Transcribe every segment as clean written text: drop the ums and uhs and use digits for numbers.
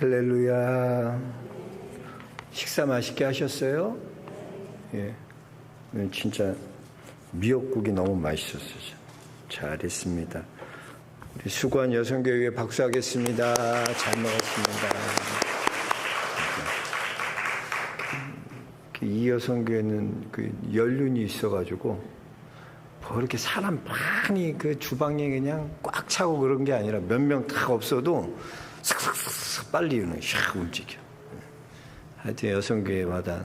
할렐루야. 식사 맛있게 하셨어요? 예. 진짜 미역국이 너무 맛있었어요. 잘했습니다. 우리 수고한 여성교회 박수하겠습니다. 잘 먹었습니다. 이 여성교회는 그 연륜이 있어가지고 뭐 이렇게 사람 많이 그 주방에 그냥 꽉 차고 그런 게 아니라 몇 명 다 없어도 슥슥슥 빨리 샥 움직여. 하여튼 여성교회마다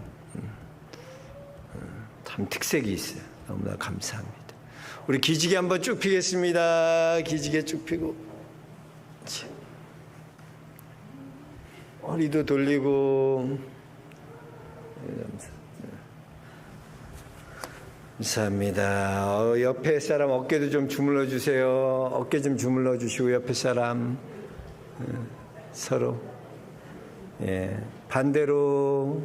참 특색이 있어요. 너무나 감사합니다. 우리 기지개 한번 쭉 피겠습니다. 기지개 쭉 피고 허리도 돌리고. 감사합니다. 옆에 사람 어깨도 좀 주물러 주세요. 어깨 좀 주물러 주시고 옆에 사람 서로 반대로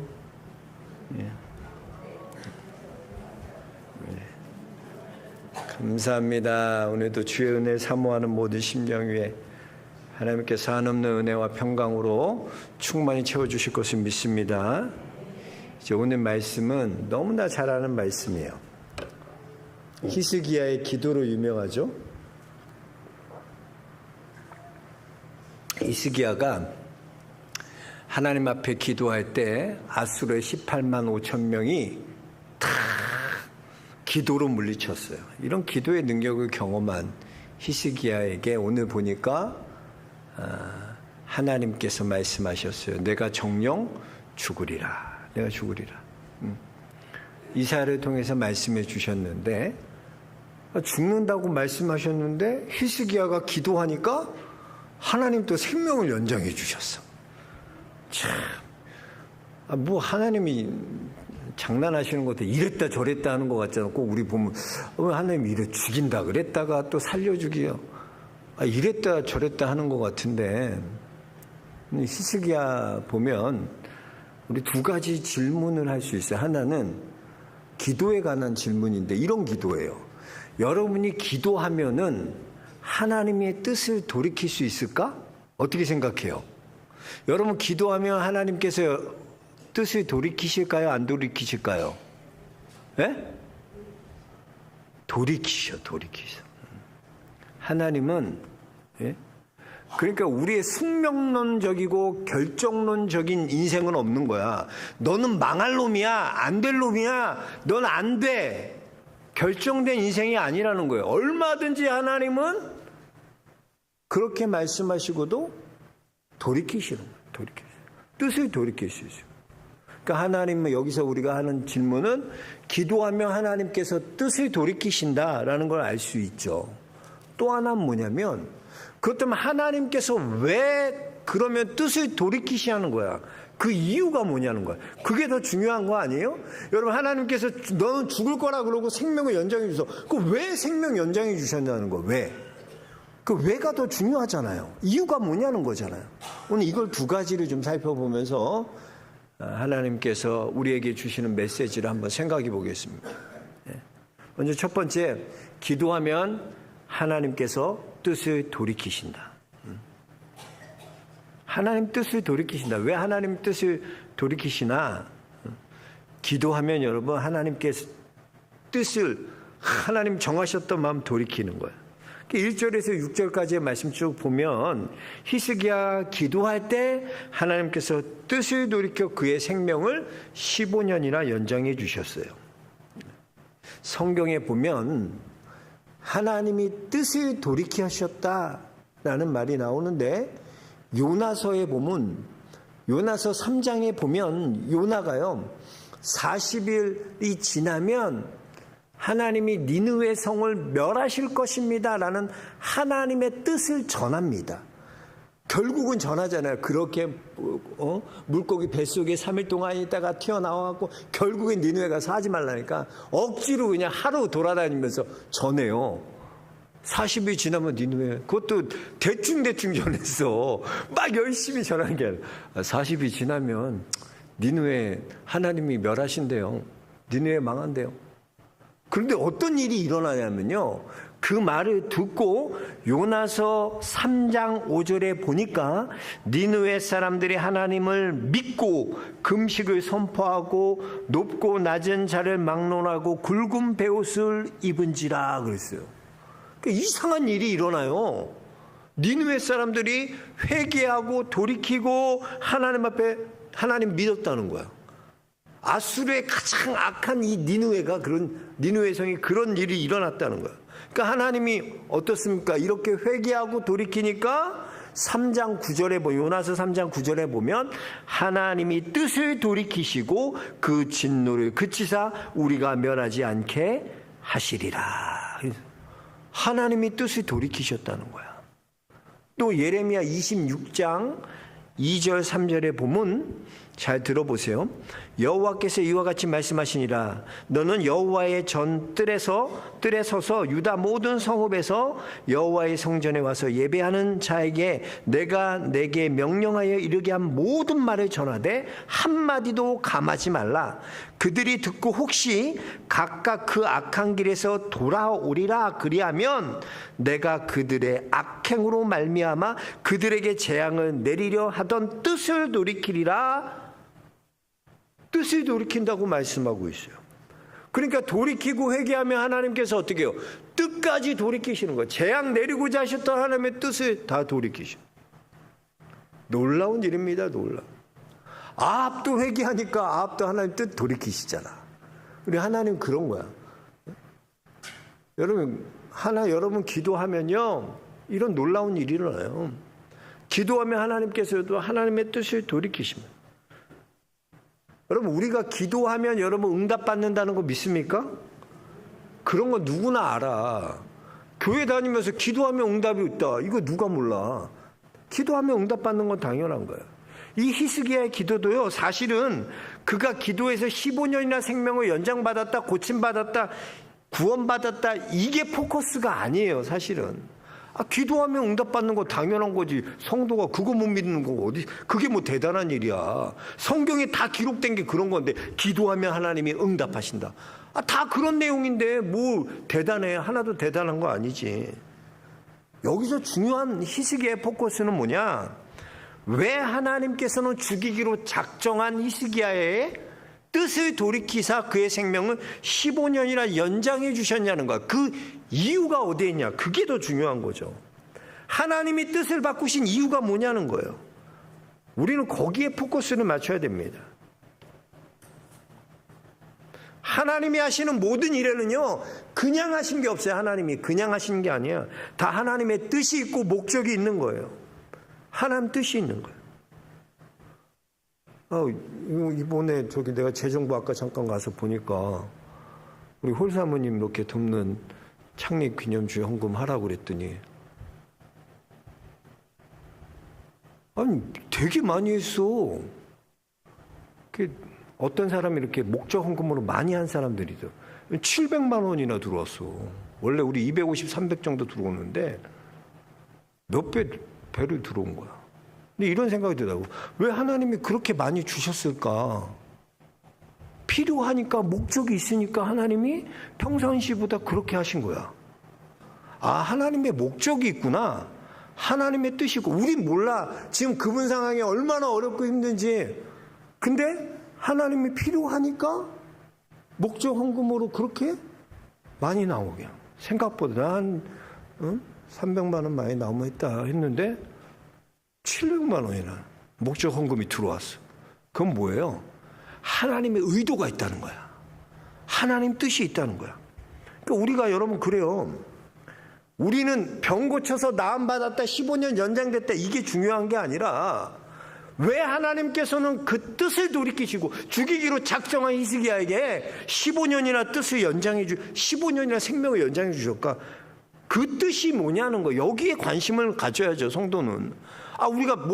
감사합니다. 오늘도 주의 은혜 사모하는 모든 심령 위에 하나님께서 한없는 은혜와 평강으로 충만히 채워주실 것을 믿습니다. 이제 오늘 말씀은 너무나 잘 아는 말씀이에요. 히스기야의 기도로 유명하죠. 히스기야가 하나님 앞에 기도할 때 아수르의 18만 5천 명이 다 기도로 물리쳤어요. 이런 기도의 능력을 경험한 히스기야에게 오늘 보니까 하나님께서 말씀하셨어요. 내가 정령 죽으리라. 내가 죽으리라. 이사야를 통해서 말씀해 주셨는데 죽는다고 말씀하셨는데 히스기야가 기도하니까 하나님 또 생명을 연장해 주셨어. 참, 뭐 하나님이 장난하시는 것도 이랬다 저랬다 하는 것 같잖아. 꼭 우리 보면 하나님이 이래 죽인다 그랬다가 또 살려주기요. 이랬다 저랬다 하는 것 같은데 히스기야 보면 우리 두 가지 질문을 할 수 있어요. 하나는 기도에 관한 질문인데 이런 기도예요. 여러분이 기도하면은 하나님의 뜻을 돌이킬 수 있을까? 어떻게 생각해요? 여러분 기도하면 하나님께서 뜻을 돌이키실까요? 안 돌이키실까요? 예? 돌이키셔. 하나님은 그러니까 우리의 숙명론적이고 결정론적인 인생은 없는 거야. 너는 망할 놈이야. 안 될 놈이야. 넌 안 돼. 결정된 인생이 아니라는 거예요. 얼마든지 하나님은 그렇게 말씀하시고도 돌이키시는 거예요. 뜻을 돌이킬 수 있어요. 그러니까 하나님은 여기서 우리가 하는 질문은 기도하면 하나님께서 뜻을 돌이키신다라는 걸 알 수 있죠. 또 하나는 뭐냐면 그렇다면 하나님께서 왜 그러면 뜻을 돌이키시는 거야? 그 이유가 뭐냐는 거야. 그게 더 중요한 거 아니에요? 여러분 하나님께서 너는 죽을 거라 그러고 생명을 연장해 주셔서 그 왜 생명 연장해 주셨냐는 거. 왜? 그 왜가 더 중요하잖아요. 이유가 뭐냐는 거잖아요. 오늘 이걸 두 가지를 좀 살펴보면서 하나님께서 우리에게 주시는 메시지를 한번 생각해 보겠습니다. 먼저 첫 번째, 기도하면 하나님께서 뜻을 돌이키신다. 하나님 뜻을 돌이키신다. 왜 하나님 뜻을 돌이키시나? 기도하면 여러분 하나님께서 뜻을 하나님 정하셨던 마음 돌이키는 거예요. 1절에서 6절까지의 말씀 쭉 보면 히스기야 기도할 때 하나님께서 뜻을 돌이켜 그의 생명을 15년이나 연장해 주셨어요. 성경에 보면 하나님이 뜻을 돌이키셨다라는 말이 나오는데 요나서에 보면 요나서 3장에 보면 요나가요 40일이 지나면 하나님이 니느웨 성을 멸하실 것입니다 라는 하나님의 뜻을 전합니다. 결국은 전하잖아요. 그렇게 물고기 뱃속에 3일 동안 있다가 튀어나와갖고 결국엔 니느웨가 사지 말라니까 억지로 그냥 하루 돌아다니면서 전해요. 40일 지나면 니느웨 그것도 대충 전했어. 막 열심히 전하는 게 아니라 40일 지나면 니느웨 하나님이 멸하신대요. 니느웨 망한대요. 그런데 어떤 일이 일어나냐면요. 그 말을 듣고 요나서 3장 5절에 보니까 니느웨 사람들이 하나님을 믿고 금식을 선포하고 높고 낮은 자를 막론하고 굵은 베옷을 입은지라 그랬어요. 그러니까 이상한 일이 일어나요. 니느웨 사람들이 회개하고 돌이키고 하나님 앞에 하나님 믿었다는 거야. 아수르의 가장 악한 이 니느웨 성이 그런 일이 일어났다는 거야. 그러니까 하나님이 어떻습니까? 이렇게 회개하고 돌이키니까 3장 9절에 요나서 3장 9절에 보면 하나님이 뜻을 돌이키시고 그 진노를 그치사 우리가 멸하지 않게 하시리라. 하나님이 뜻을 돌이키셨다는 거야. 또 예레미야 26장 2절 3절에 보면 잘 들어보세요. 여호와께서 이와 같이 말씀하시니라. 너는 여호와의 전 뜰에 서서 유다 모든 성읍에서 여호와의 성전에 와서 예배하는 자에게 내가 내게 명령하여 이르게 한 모든 말을 전하되 한마디도 감하지 말라. 그들이 듣고 혹시 각각 그 악한 길에서 돌아오리라. 그리하면 내가 그들의 악행으로 말미암아 그들에게 재앙을 내리려 하던 뜻을 돌이키리라. 뜻을 돌이킨다고 말씀하고 있어요. 그러니까 돌이키고 회개하면 하나님께서 어떻게 해요? 뜻까지 돌이키시는 거예요. 재앙 내리고자 하셨던 하나님의 뜻을 다 돌이키셔. 놀라운 일입니다. 놀라운. 아합도 회개하니까 아합도 하나님 뜻 돌이키시잖아. 우리 하나님 그런 거야. 여러분 기도하면요 이런 놀라운 일이 일어나요. 기도하면 하나님께서도 하나님의 뜻을 돌이키십니다. 여러분 우리가 기도하면 여러분 응답받는다는 거 믿습니까? 그런 거 누구나 알아. 교회 다니면서 기도하면 응답이 있다. 이거 누가 몰라. 기도하면 응답받는 건 당연한 거예요. 이 히스기야의 기도도요 사실은 그가 기도해서 15년이나 생명을 연장받았다, 고침받았다, 구원받았다 이게 포커스가 아니에요. 사실은 기도하면 응답받는 거 당연한 거지. 성도가 그거 못 믿는 거 어디? 그게 뭐 대단한 일이야. 성경에 다 기록된 게 그런 건데 기도하면 하나님이 응답하신다. 다 그런 내용인데 뭐 대단해. 하나도 대단한 거 아니지. 여기서 중요한 히스기야의 포커스는 뭐냐? 왜 하나님께서는 죽이기로 작정한 히스기야의 뜻을 돌이키사 그의 생명을 15년이나 연장해 주셨냐는 거야. 그 이유가 어디에 있냐? 그게 더 중요한 거죠. 하나님이 뜻을 바꾸신 이유가 뭐냐는 거예요. 우리는 거기에 포커스를 맞춰야 됩니다. 하나님이 하시는 모든 일에는요 그냥 하신 게 없어요. 하나님이 그냥 하시는 게 아니에요. 다 하나님의 뜻이 있고 목적이 있는 거예요. 하나님 뜻이 있는 거예요. 이번에 내가 재정부 아까 잠깐 가서 보니까 우리 홀사모님 이렇게 돕는 창립기념주 헌금 하라고 그랬더니 아니 되게 많이 했어. 어떤 사람이 이렇게 목적 헌금으로 많이 한 사람들이죠. 700만 원이나 들어왔어. 원래 우리 250, 300 정도 들어오는데 몇 배를 들어온 거야. 근데 이런 생각이 들더라고. 왜 하나님이 그렇게 많이 주셨을까? 필요하니까 목적이 있으니까 하나님이 평상시보다 그렇게 하신 거야. 하나님의 목적이 있구나. 하나님의 뜻이고 우린 몰라. 지금 그분 상황이 얼마나 어렵고 힘든지. 근데 하나님이 필요하니까 목적 헌금으로 그렇게 많이 나오게. 생각보다 한 300만 원 많이 나오면 했다 했는데 700만 원이나 목적 헌금이 들어왔어. 그건 뭐예요? 하나님의 의도가 있다는 거야. 하나님 뜻이 있다는 거야. 그러니까 우리가 여러분 그래요. 우리는 병 고쳐서 나음받았다, 15년 연장됐다 이게 중요한 게 아니라 왜 하나님께서는 그 뜻을 돌이키시고 죽이기로 작정한 히스기야에게 15년이나 뜻을 연장해 15년이나 생명을 연장해 주셨까? 그 뜻이 뭐냐는 거. 여기에 관심을 가져야죠. 성도는. 우리가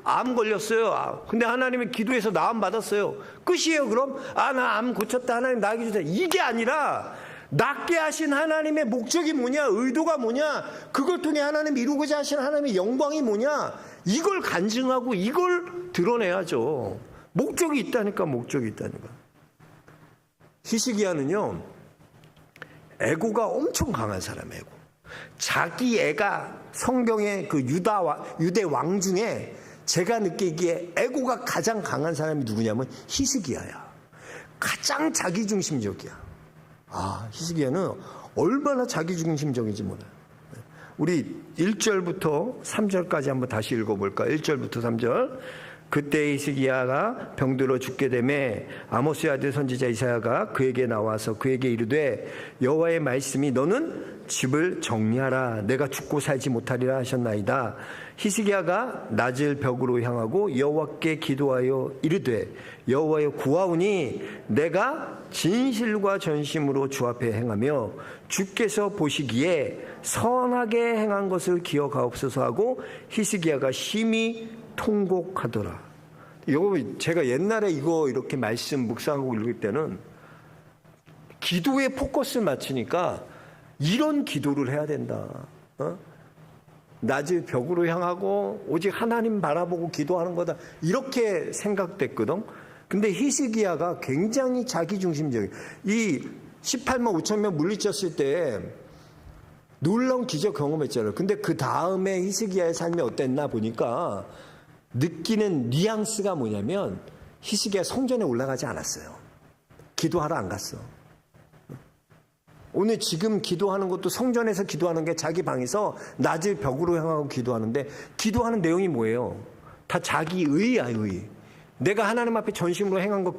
암 걸렸어요. 근데 하나님이 기도해서 나음 받았어요. 끝이에요. 그럼 나 암 고쳤다. 하나님 나에게 주세요. 이게 아니라 낫게 하신 하나님의 목적이 뭐냐, 의도가 뭐냐, 그걸 통해 하나님 이루고자 하신 하나님의 영광이 뭐냐, 이걸 간증하고 이걸 드러내야죠. 목적이 있다니까. 목적이 있다니까. 히스기야는요 에고가 엄청 강한 사람이에요. 에고. 자기 애가 성경의 그 유대 왕 중에 제가 느끼기에 애고가 가장 강한 사람이 누구냐면 히스기야야. 가장 자기중심적이야. 히스기야는 얼마나 자기중심적인지 몰라요. 우리 1절부터 3절까지 한번 다시 읽어볼까요? 1절부터 3절. 그때 히스기야가 병들어 죽게 되매 아모스의 아들 선지자 이사야가 그에게 나와서 그에게 이르되 여호와의 말씀이 너는 집을 정리하라. 내가 죽고 살지 못하리라 하셨나이다. 히스기야가 낮을 벽으로 향하고 여호와께 기도하여 이르되 여호와여 구하오니 내가 진실과 전심으로 주 앞에 행하며 주께서 보시기에 선하게 행한 것을 기억하옵소서 하고 히스기야가 심히 통곡하더라. 이거 제가 옛날에 이거 이렇게 말씀 묵상하고 읽을 때는 기도에 포커스를 맞추니까 이런 기도를 해야 된다. 낮을 벽으로 향하고 오직 하나님 바라보고 기도하는 거다. 이렇게 생각됐거든. 근데 히스기야가 굉장히 자기중심적이에요. 이 18만 5천 명 물리쳤을 때 놀라운 기적 경험했잖아요. 근데 그 다음에 히스기야의 삶이 어땠나 보니까 느끼는 뉘앙스가 뭐냐면 히스기야 성전에 올라가지 않았어요. 기도하러 안 갔어. 오늘 지금 기도하는 것도 성전에서 기도하는 게 자기 방에서 낮을 벽으로 향하고 기도하는데 하는 내용이 뭐예요? 다 자기 의야, 의. 내가 하나님 앞에 전심으로 행한 거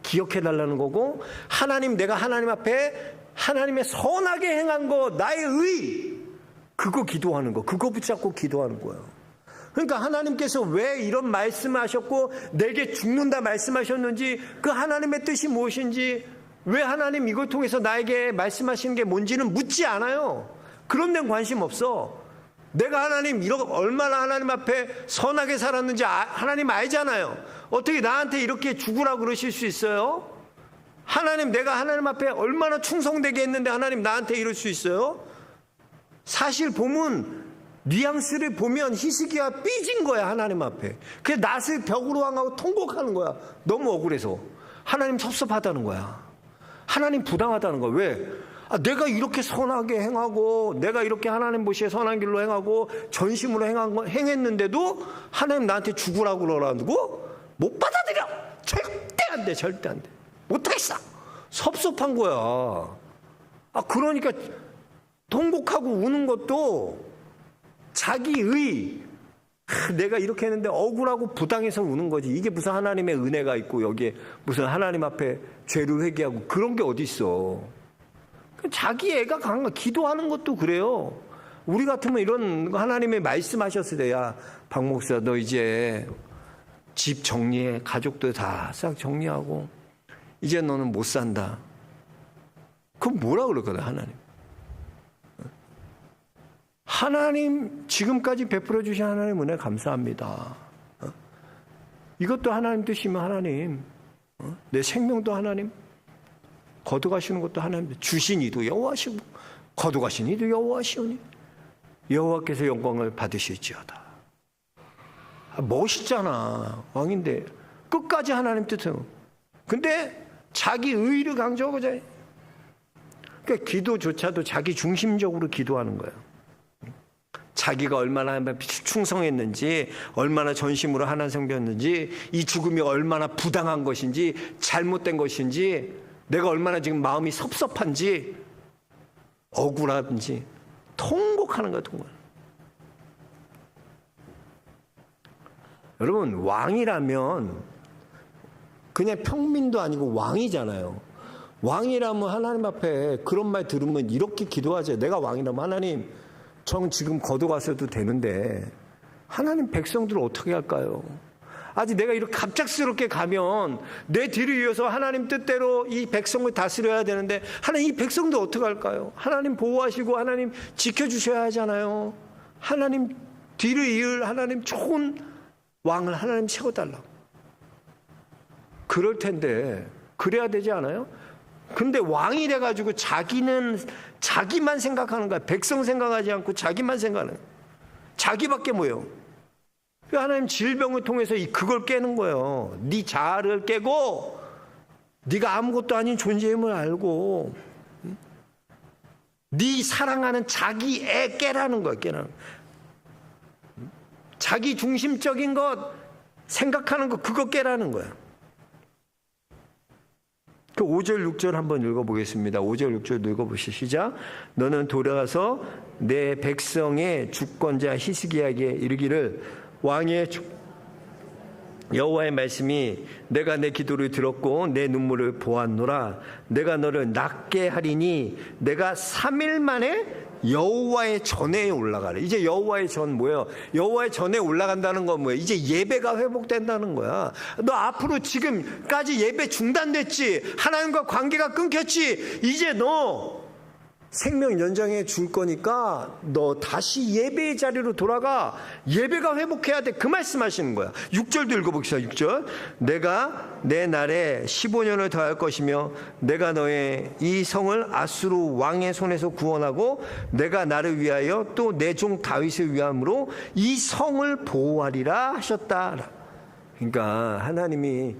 기억해 달라는 거고, 내가 하나님 앞에 하나님의 선하게 행한 거, 나의 의, 그거 기도하는 거, 그거 붙잡고 기도하는 거예요. 그러니까 하나님께서 왜 이런 말씀을 하셨고 내게 죽는다 말씀하셨는지, 그 하나님의 뜻이 무엇인지, 왜 하나님 이걸 통해서 나에게 말씀하시는 게 뭔지는 묻지 않아요. 그런 데는 관심 없어. 내가 얼마나 하나님 앞에 선하게 살았는지 하나님 알잖아요. 어떻게 나한테 이렇게 죽으라고 그러실 수 있어요? 내가 하나님 앞에 얼마나 충성되게 했는데 하나님 나한테 이럴 수 있어요? 사실 뉘앙스를 보면 히스기야 삐진 거야, 하나님 앞에. 그래서 낫을 벽으로 향하고 통곡하는 거야. 너무 억울해서. 하나님 섭섭하다는 거야. 하나님 부당하다는 거야. 왜? 내가 이렇게 선하게 행하고, 내가 이렇게 하나님 보시에 선한 길로 행하고, 전심으로 행했는데도 하나님 나한테 죽으라고 그러라고? 못 받아들여! 절대 안 돼, 절대 안 돼. 못하겠어! 섭섭한 거야. 그러니까 통곡하고 우는 것도 자기의, 내가 이렇게 했는데 억울하고 부당해서 우는 거지. 이게 무슨 하나님의 은혜가 있고 여기에 무슨 하나님 앞에 죄를 회개하고 그런 게 어디 있어. 자기 애가 강한 거. 기도하는 것도 그래요. 우리 같으면 이런 하나님의 말씀하셨을 때, 야, 박 목사 너 이제 집 정리해. 가족들 다 싹 정리하고 이제 너는 못 산다. 그럼 뭐라 그럴거든, 하나님 지금까지 베풀어 주신 하나님 은혜 감사합니다. 이것도 하나님 뜻이면 하나님, 내 생명도 하나님, 거둬가시는 것도 하나님, 주신 이도 여호와시고 거둬가신 이도 여호와시오니 여호와께서 영광을 받으실지어다. 멋있잖아. 왕인데 끝까지 하나님 뜻은. 근데 자기 의를 강조하고자 해. 그러니까 기도조차도 자기 중심적으로 기도하는 거예요. 자기가 얼마나 충성했는지, 얼마나 전심으로 하나님 섬겼는지, 이 죽음이 얼마나 부당한 것인지, 잘못된 것인지, 내가 얼마나 지금 마음이 섭섭한지, 억울한지 통곡하는 거야, 통곡. 여러분, 왕이라면 그냥 평민도 아니고 왕이잖아요. 왕이라면 하나님 앞에 그런 말 들으면 이렇게 기도하죠. 내가 왕이라면 하나님, 전 지금 거둬갔어도 되는데 하나님 백성들을 어떻게 할까요? 아직 내가 이렇게 갑작스럽게 가면 내 뒤를 이어서 하나님 뜻대로 이 백성을 다스려야 되는데 하나님 이 백성들 어떻게 할까요? 하나님 보호하시고 하나님 지켜주셔야 하잖아요. 하나님 뒤를 이을 하나님 좋은 왕을 하나님 세워달라고. 그럴 텐데 그래야 되지 않아요? 근데 왕이 돼가지고 자기만 생각하는 거야. 백성 생각하지 않고 자기만 생각하는 거야. 자기밖에 뭐예요? 하나님 질병을 통해서 그걸 깨는 거예요. 네 자아를 깨고 네가 아무것도 아닌 존재임을 알고 네 사랑하는 자기 애 깨라는 거야. 깨라는 거야. 자기 중심적인 것 생각하는 거 그거 깨라는 거야. 그 5절 6절 한번 읽어보겠습니다. 5절 6절 읽어보시죠. 시작. 너는 돌아가서 내 백성의 주권자 히스기야에게 이르기를 왕의 여호와의 말씀이 내가 내 기도를 들었고 내 눈물을 보았노라. 내가 너를 낫게 하리니 내가 3일 만에 여호와의 전에 올라가래. 이제 여호와의 전 뭐예요? 여호와의 전에 올라간다는 건 뭐예요? 이제 예배가 회복된다는 거야. 너 앞으로 지금까지 예배 중단됐지? 하나님과 관계가 끊겼지? 이제 너 생명 연장해 줄 거니까 너 다시 예배의 자리로 돌아가. 예배가 회복해야 돼. 그 말씀하시는 거야. 6절도 읽어봅시다. 6절. 내가 내 날에 15년을 더할 것이며 내가 너의 이 성을 아수르 왕의 손에서 구원하고 내가 나를 위하여 또 내 종 다윗을 위함으로 이 성을 보호하리라 하셨다. 그러니까 하나님이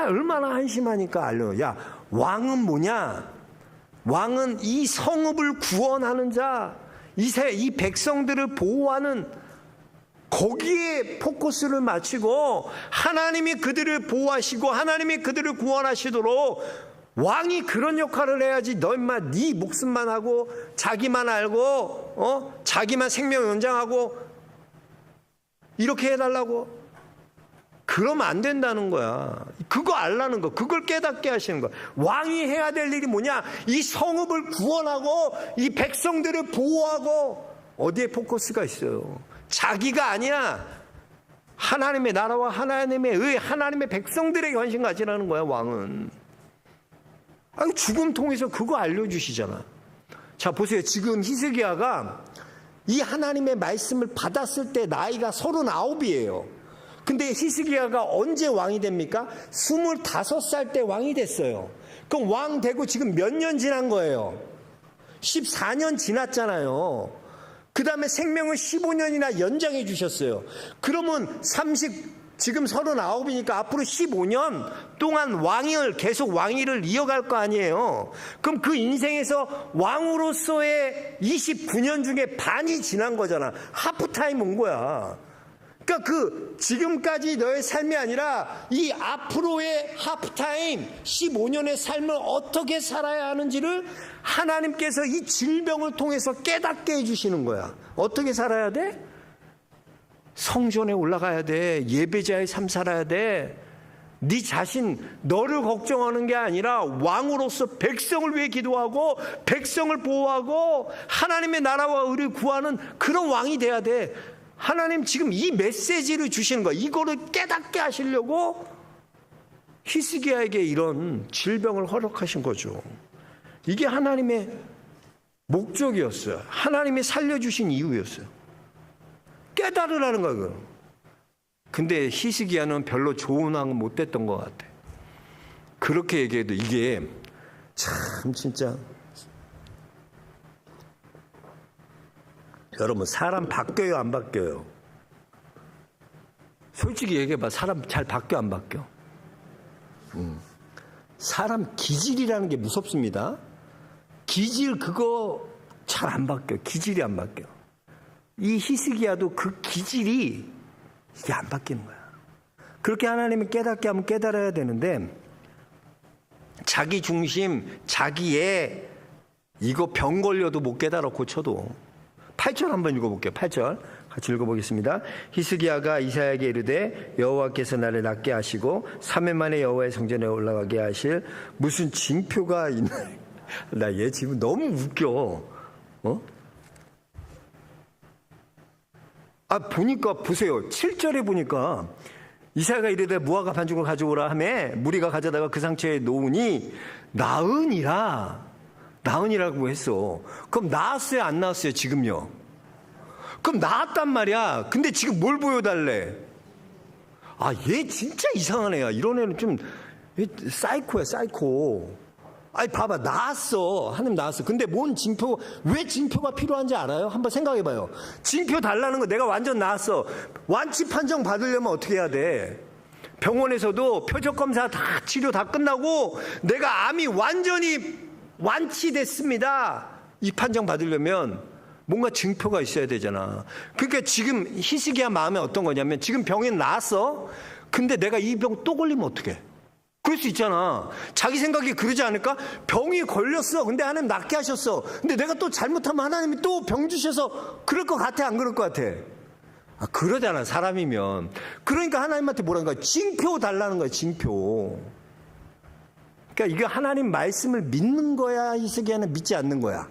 얼마나 한심하니까 알려. 야, 왕은 뭐냐? 왕은 이 성읍을 구원하는 자, 이 백성들을 보호하는 거기에 포커스를 맞추고 하나님이 그들을 보호하시고 하나님이 그들을 구원하시도록 왕이 그런 역할을 해야지. 너 인마 네 목숨만 하고 자기만 알고 자기만 생명 연장하고 이렇게 해달라고? 그러면 안 된다는 거야. 그거 알라는 거, 그걸 깨닫게 하시는 거야. 왕이 해야 될 일이 뭐냐? 이 성읍을 구원하고 이 백성들을 보호하고. 어디에 포커스가 있어요? 자기가 아니야. 하나님의 나라와 하나님의 의, 하나님의 백성들에게 관심 가지라는 거야. 왕은. 아니, 죽음 통해서 그거 알려주시잖아. 자, 보세요. 지금 히스기야가 이 하나님의 말씀을 받았을 때 나이가 39이에요. 근데 히스기야가 언제 왕이 됩니까? 25살 때 왕이 됐어요. 그럼 왕 되고 지금 몇 년 지난 거예요? 14년 지났잖아요. 그 다음에 생명을 15년이나 연장해 주셨어요. 그러면 지금 39이니까 앞으로 15년 동안 계속 왕위를 이어갈 거 아니에요. 그럼 그 인생에서 왕으로서의 29년 중에 반이 지난 거잖아. 하프타임 온 거야. 그러니까 지금까지 너의 삶이 아니라 이 앞으로의 하프타임 15년의 삶을 어떻게 살아야 하는지를 하나님께서 이 질병을 통해서 깨닫게 해주시는 거야. 어떻게 살아야 돼? 성전에 올라가야 돼. 예배자의 삶 살아야 돼. 네 자신, 너를 걱정하는 게 아니라 왕으로서 백성을 위해 기도하고 백성을 보호하고 하나님의 나라와 의를 구하는 그런 왕이 돼야 돼. 하나님 지금 이 메시지를 주시는 거야. 이거를 깨닫게 하시려고 히스기야에게 이런 질병을 허락하신 거죠. 이게 하나님의 목적이었어요. 하나님이 살려주신 이유였어요. 깨달으라는 거예요. 근데 히스기야는 별로 좋은 왕은 못 됐던 것 같아. 그렇게 얘기해도 이게 참 진짜 여러분, 사람 바뀌어요, 안 바뀌어요? 솔직히 얘기해봐. 사람 잘 바뀌어, 안 바뀌어? 사람 기질이라는 게 무섭습니다. 기질 그거 잘 안 바뀌어. 기질이 안 바뀌어. 이 히스기야도 그 기질이 이게 안 바뀌는 거야. 그렇게 하나님이 깨닫게 하면 깨달아야 되는데 자기 중심, 자기의 이거 병 걸려도 못 깨달아 고쳐도. 8절 한번 읽어볼게요. 8절 같이 읽어보겠습니다. 히스기야가 이사야에게 이르되 여호와께서 나를 낫게 하시고 3일 만에 여호와의 성전에 올라가게 하실 무슨 징표가 있나. 나 얘 지금 너무 웃겨. 보니까 보세요. 7절에 보니까 이사야가 이르되 무화과 반죽을 가져오라 하매 무리가 가져다가 그 상처에 놓으니 나은이라고 했어. 그럼 나았어요, 안 나았어요, 지금요? 그럼 나았단 말이야. 근데 지금 뭘 보여달래? 얘 진짜 이상한 애야. 이런 애는 좀 사이코야, 사이코. 봐봐, 나았어. 하나님 나았어. 근데 왜 징표가 필요한지 알아요? 한번 생각해봐요. 징표 달라는 거 내가 완전 나았어. 완치 판정 받으려면 어떻게 해야 돼? 병원에서도 표적 검사 치료 다 끝나고 내가 암이 완전히 완치됐습니다. 이 판정 받으려면 뭔가 증표가 있어야 되잖아. 그러니까 지금 히스기야 마음에 어떤 거냐면 지금 병이 나았어. 근데 내가 이 병 또 걸리면 어떡해? 그럴 수 있잖아. 자기 생각이 그러지 않을까? 병이 걸렸어. 근데 하나님 낫게 하셨어. 근데 내가 또 잘못하면 하나님이 또 병 주셔서 그럴 것 같아? 안 그럴 것 같아? 그러잖아, 사람이면. 그러니까 하나님한테 뭐라는 거야? 징표 달라는 거야, 징표. 그러니까 이게 하나님 말씀을 믿는 거야, 히스기야는 믿지 않는 거야?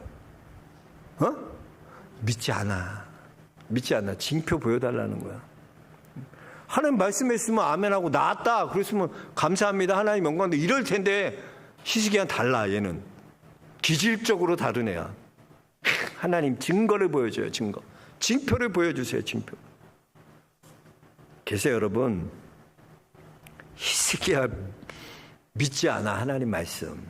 믿지 않아. 믿지 않아. 징표 보여달라는 거야. 하나님 말씀했으면 아멘하고 나았다 그랬으면 감사합니다, 하나님 영광인데 이럴 텐데 히스기야는 달라. 얘는 기질적으로 다른 애야. 하나님 증거를 보여줘요. 증거. 징표를 보여주세요. 징표. 계세요, 여러분. 히스기야 믿지 않아, 하나님 말씀.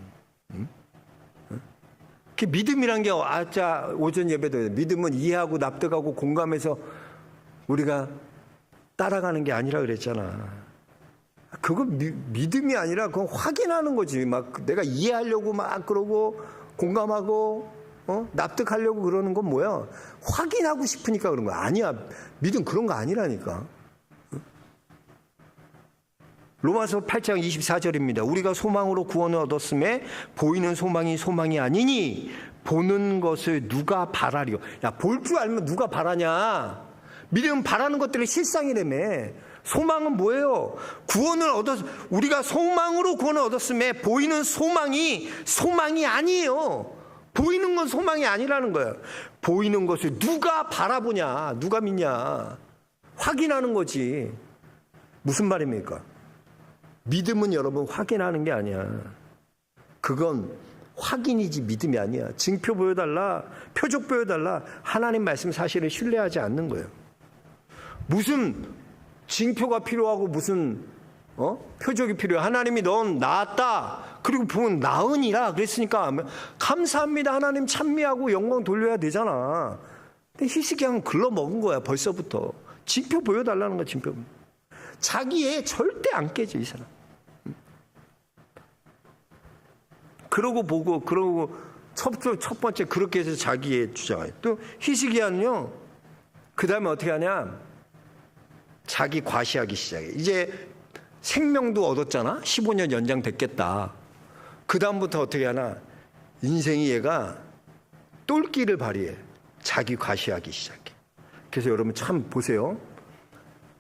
그 믿음이란 게 오전 예배도 믿음은 이해하고 납득하고 공감해서 우리가 따라가는 게 아니라 그랬잖아. 그거 믿음이 아니라 그건 확인하는 거지. 막 내가 이해하려고 막 그러고 공감하고 납득하려고 그러는 건 뭐야? 확인하고 싶으니까 그런 거야. 아니야. 믿음 그런 거 아니라니까. 로마서 8장 24절입니다. 우리가 소망으로 구원을 얻었음에 보이는 소망이 소망이 아니니 보는 것을 누가 바라리요. 야, 볼 줄 알면 누가 바라냐? 믿음은 바라는 것들이 실상이라며. 소망은 뭐예요? 구원을 우리가 소망으로 구원을 얻었음에 보이는 소망이 아니에요. 보이는 건 소망이 아니라는 거예요. 보이는 것을 누가 바라보냐? 누가 믿냐? 확인하는 거지. 무슨 말입니까? 믿음은 여러분 확인하는 게 아니야. 그건 확인이지 믿음이 아니야. 징표 보여달라, 표적 보여달라. 하나님 말씀 사실을 신뢰하지 않는 거예요. 무슨 징표가 필요하고 무슨 표적이 필요해. 하나님이 넌 나았다. 그리고 보면 나으니라 그랬으니까 감사합니다. 하나님 찬미하고 영광 돌려야 되잖아. 근데 히스기야는 글러먹은 거야. 벌써부터. 징표 보여달라는 거야. 징표. 자기 애 절대 안 깨져 이 사람. 그러고 첫 번째 그렇게 해서 자기의 주장을. 또 히스기야는요. 그 다음에 어떻게 하냐? 자기 과시하기 시작해. 이제 생명도 얻었잖아. 15년 연장됐겠다. 그 다음부터 어떻게 하나? 인생이 얘가 똘끼를 발휘해. 자기 과시하기 시작해. 그래서 여러분 참 보세요.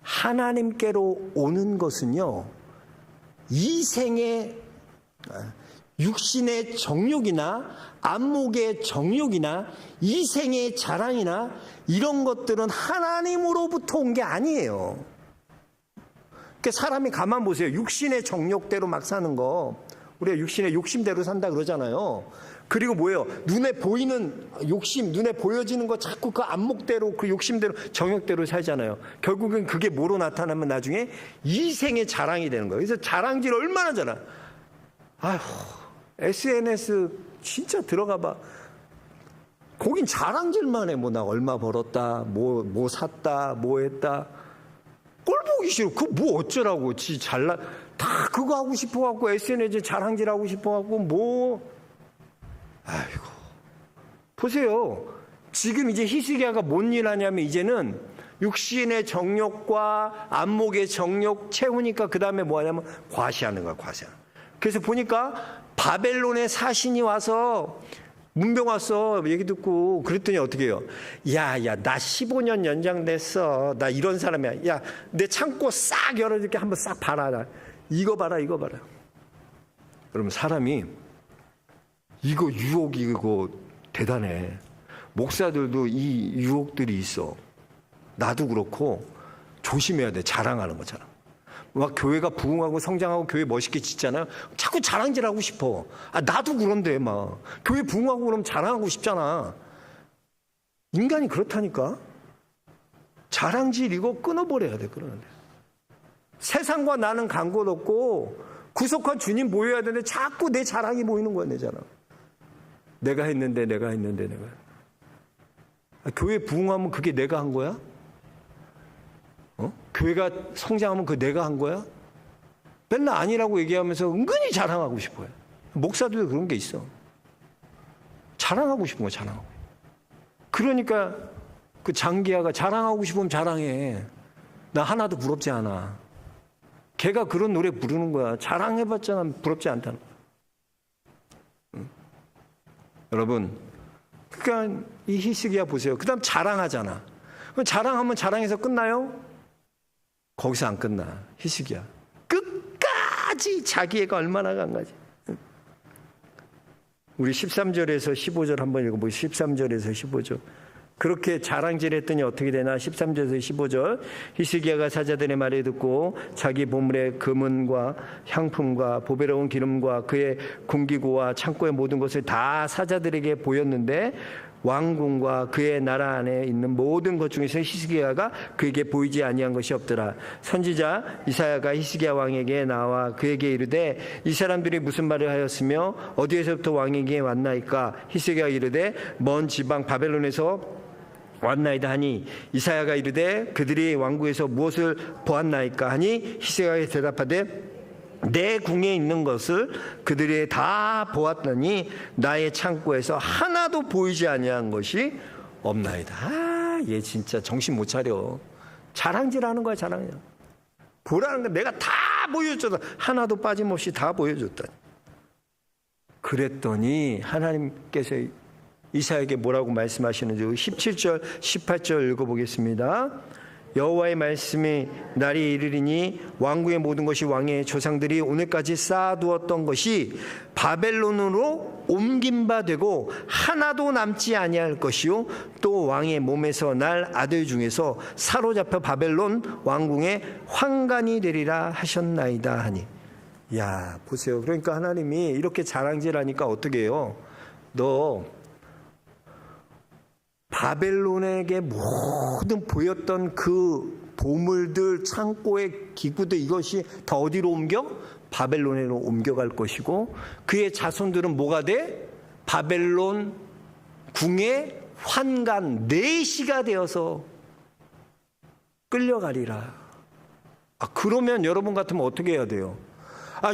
하나님께로 오는 것은요. 이 생의 육신의 정욕이나 안목의 정욕이나 이 생의 자랑이나 이런 것들은 하나님으로부터 온 게 아니에요. 그러니까 사람이 가만 보세요. 육신의 정욕대로 막 사는 거. 우리가 육신의 욕심대로 산다 그러잖아요. 그리고 뭐예요? 눈에 보이는 욕심, 눈에 보여지는 거 자꾸 그 안목대로, 그 욕심대로, 정욕대로 살잖아요. 결국은 그게 뭐로 나타나면 나중에 이생의 자랑이 되는 거예요. 그래서 자랑질 얼마나 잘하. 아휴, SNS 진짜 들어가 봐. 거긴 자랑질만 해. 뭐 나 얼마 벌었다, 뭐 샀다, 뭐 했다. 꼴 보기 싫어. 그거 뭐 어쩌라고. 다 그거 하고 싶어갖고 SNS 자랑질 하고 싶어갖고 아이고. 보세요. 지금 이제 히스기야가 뭔 일 하냐면 이제는 육신의 정욕과 안목의 정욕 채우니까 그 다음에 뭐 하냐면 과시하는 거야, 과시하는. 그래서 보니까 바벨론의 사신이 와서 문병 왔어. 얘기 듣고 그랬더니 어떻게 해요? 야, 나 15년 연장됐어. 나 이런 사람이야. 야, 내 창고 싹 열어줄게. 한번 싹 봐라. 이거 봐라. 여러분 사람이 이거 유혹이 이거 대단해. 목사들도 이 유혹들이 있어. 나도 그렇고 조심해야 돼. 자랑하는 거 자랑. 막 교회가 부흥하고 성장하고 교회 멋있게 짓잖아요. 자꾸 자랑질하고 싶어. 나도 그런데 막 교회 부흥하고 그러면 자랑하고 싶잖아. 인간이 그렇다니까. 자랑질 이거 끊어버려야 돼. 끊어야 돼. 세상과 나는 간 곳 없고 구속한 주님 보여야 되는데 자꾸 내 자랑이 보이는 거야. 내 자랑. 내가 했는데. 교회 부흥하면 그게 내가 한 거야? 교회가 성장하면 그거 내가 한 거야? 맨날 아니라고 얘기하면서 은근히 자랑하고 싶어요. 목사들도 그런 게 있어. 자랑하고 싶은 거 자랑하고. 그러니까 그 장기하가 자랑하고 싶으면 자랑해. 나 하나도 부럽지 않아. 걔가 그런 노래 부르는 거야. 자랑해봤자 부럽지 않다는 거야. 응? 여러분, 그러니까 이 히스기야 보세요. 그 다음 자랑하잖아. 그럼 자랑하면 자랑해서 끝나요? 거기서 안 끝나. 히스기야 끝까지 자기애가 얼마나 강하지. 우리 13절에서 15절 한번 읽어보세요. 13절에서 15절. 그렇게 자랑질했더니 어떻게 되나. 13절에서 15절. 히스기야가 사자들의 말을 듣고 자기 보물의 금은과 향품과 보배로운 기름과 그의 궁기구와 창고의 모든 것을 다 사자들에게 보였는데 왕궁과 그의 나라 안에 있는 모든 것 중에서 히스기야가 그에게 보이지 아니한 것이 없더라. 선지자 이사야가 히스기야 왕에게 나와 그에게 이르되 이 사람들이 무슨 말을 하였으며 어디에서부터 왕에게 왔나이까. 히스기야가 이르되 먼 지방 바벨론에서 왔나이다 하니 이사야가 이르되 그들이 왕궁에서 무엇을 보았나이까 하니 히스기야가 대답하되 내 궁에 있는 것을 그들이 다 보았더니 나의 창고에서 하나도 보이지 아니한 것이 없나이다. 아, 얘 진짜 정신 못 차려. 자랑질하는 거야, 자랑이야. 보라는 거 내가 다 보여줬다. 하나도 빠짐없이 다 보여줬다. 그랬더니 하나님께서 이사야에게 뭐라고 말씀하시는지 17절 18절 읽어보겠습니다. 여호와의 말씀이 날이 이르리니 왕궁의 모든 것이 왕의 조상들이 오늘까지 쌓아두었던 것이 바벨론으로 옮긴 바 되고 하나도 남지 아니할 것이요 또 왕의 몸에서 날 아들 중에서 사로잡혀 바벨론 왕궁의 환관이 되리라 하셨나이다 하니. 야, 보세요. 그러니까 하나님이 이렇게 자랑질하니까 어떻게 해요? 너 바벨론에게 모든 보였던 그 보물들, 창고의 기구들, 이것이 다 어디로 옮겨? 바벨론으로 옮겨갈 것이고 그의 자손들은 뭐가 돼? 바벨론 궁의 환관, 내시가 되어서 끌려가리라. 그러면 여러분 같으면 어떻게 해야 돼요?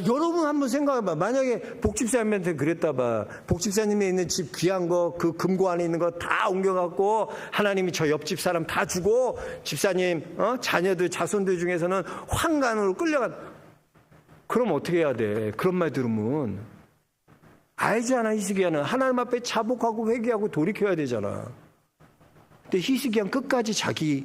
여러분 한번 생각해봐. 만약에 복집사님한테 그랬다 봐. 복집사님이 있는 집 귀한 거, 그 금고 안에 있는 거 다 옮겨갖고 하나님이 저 옆집 사람 다 주고 집사님, 자녀들, 자손들 중에서는 환관으로 끌려간. 그럼 어떻게 해야 돼? 그런 말 들으면. 알잖아, 히스기야는. 하나님 앞에 자복하고 회개하고 돌이켜야 되잖아. 근데 히스기야는 끝까지 자기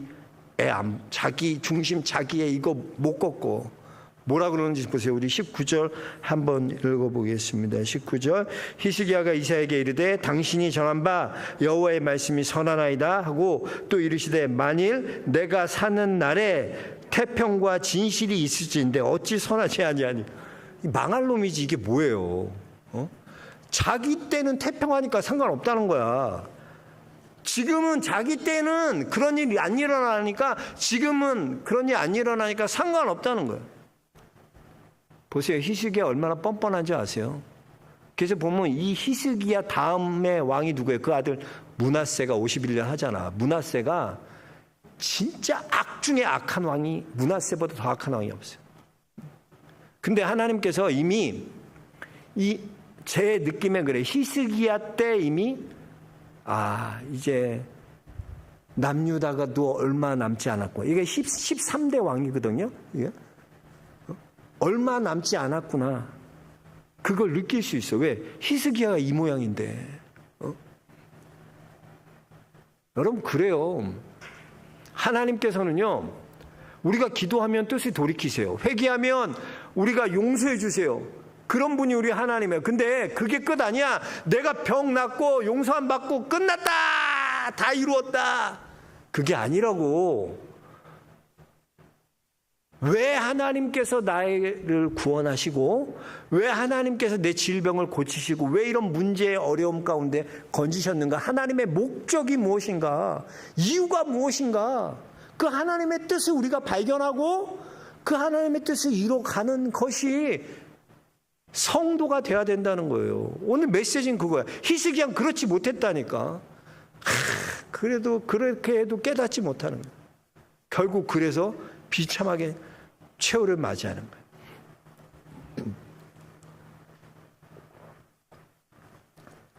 중심, 자기의 이거 못 걷고. 뭐라 그러는지 보세요. 우리 19절 한번 읽어보겠습니다. 19절. 히스기야가 이사야에게 이르되 당신이 정한 바 여호와의 말씀이 선하나이다 하고 또 이르시되 만일 내가 사는 날에 태평과 진실이 있을지인데 어찌 선하지 아니하니. 망할 놈이지 이게 뭐예요? 자기 때는 태평하니까 상관없다는 거야. 지금은 자기 때는 그런 일이 안 일어나니까 지금은 그런 일이 안 일어나니까 상관없다는 거야. 보세요. 히스기야 얼마나 뻔뻔한지 아세요? 그래서 보면 이 히스기야 다음에 왕이 누구예요? 그 아들 므낫세가 51년 하잖아. 므낫세가 진짜 악 중에 악한 왕이, 므낫세보다 더 악한 왕이 없어요. 근데 하나님께서 이미 제 느낌에 그래. 히스기야 때 이미 이제 남유다가도 얼마 남지 않았고 이게 13대 왕이거든요. 이게 얼마 남지 않았구나. 그걸 느낄 수 있어. 왜? 히스기야가 이 모양인데. 여러분 그래요. 하나님께서는요. 우리가 기도하면 뜻을 돌이키세요. 회개하면 우리가 용서해 주세요. 그런 분이 우리 하나님이에요. 근데 그게 끝 아니야. 내가 병 낫고 용서함 받고 끝났다. 다 이루었다. 그게 아니라고. 왜 하나님께서 나를 구원하시고 왜 하나님께서 내 질병을 고치시고 왜 이런 문제의 어려움 가운데 건지셨는가? 하나님의 목적이 무엇인가? 이유가 무엇인가? 그 하나님의 뜻을 우리가 발견하고 그 하나님의 뜻을 이뤄가는 것이 성도가 돼야 된다는 거예요. 오늘 메시지는 그거야. 히스기야는 그렇지 못했다니까. 그래도 그렇게 해도 깨닫지 못하는 거야. 결국 그래서 비참하게 최후를 맞이하는 거예요.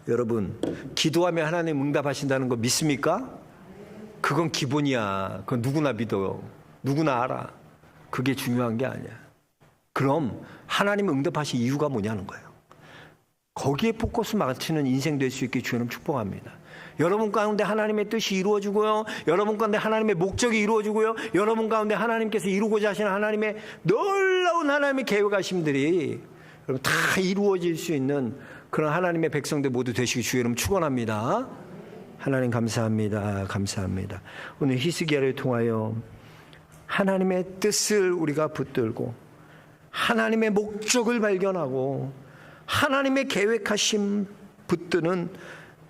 여러분, 기도하면 하나님 응답하신다는 거 믿습니까? 그건 기본이야. 그건 누구나 믿어요. 누구나 알아. 그게 중요한 게 아니야. 그럼 하나님 응답하신 이유가 뭐냐는 거예요. 거기에 포커스 맞추는 인생 될 수 있게 주님 축복합니다. 여러분 가운데 하나님의 뜻이 이루어지고요. 여러분 가운데 하나님의 목적이 이루어지고요. 여러분 가운데 하나님께서 이루고자 하시는 하나님의 놀라운 하나님의 계획하심들이 여러분 다 이루어질 수 있는 그런 하나님의 백성들 모두 되시기 주의 이름 축원합니다. 하나님 감사합니다. 감사합니다. 오늘 히스기야를 통하여 하나님의 뜻을 우리가 붙들고 하나님의 목적을 발견하고 하나님의 계획하심 붙드는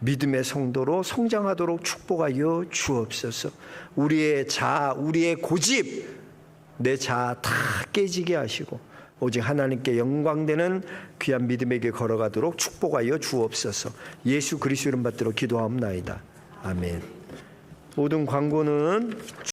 믿음의 성도로 성장하도록 축복하여 주옵소서. 우리의 자아, 우리의 고집, 내 자아 다 깨지게 하시고 오직 하나님께 영광되는 귀한 믿음에게 걸어가도록 축복하여 주옵소서. 예수 그리스도 이름 받들어 기도하옵나이다. 아멘. 모든 광고는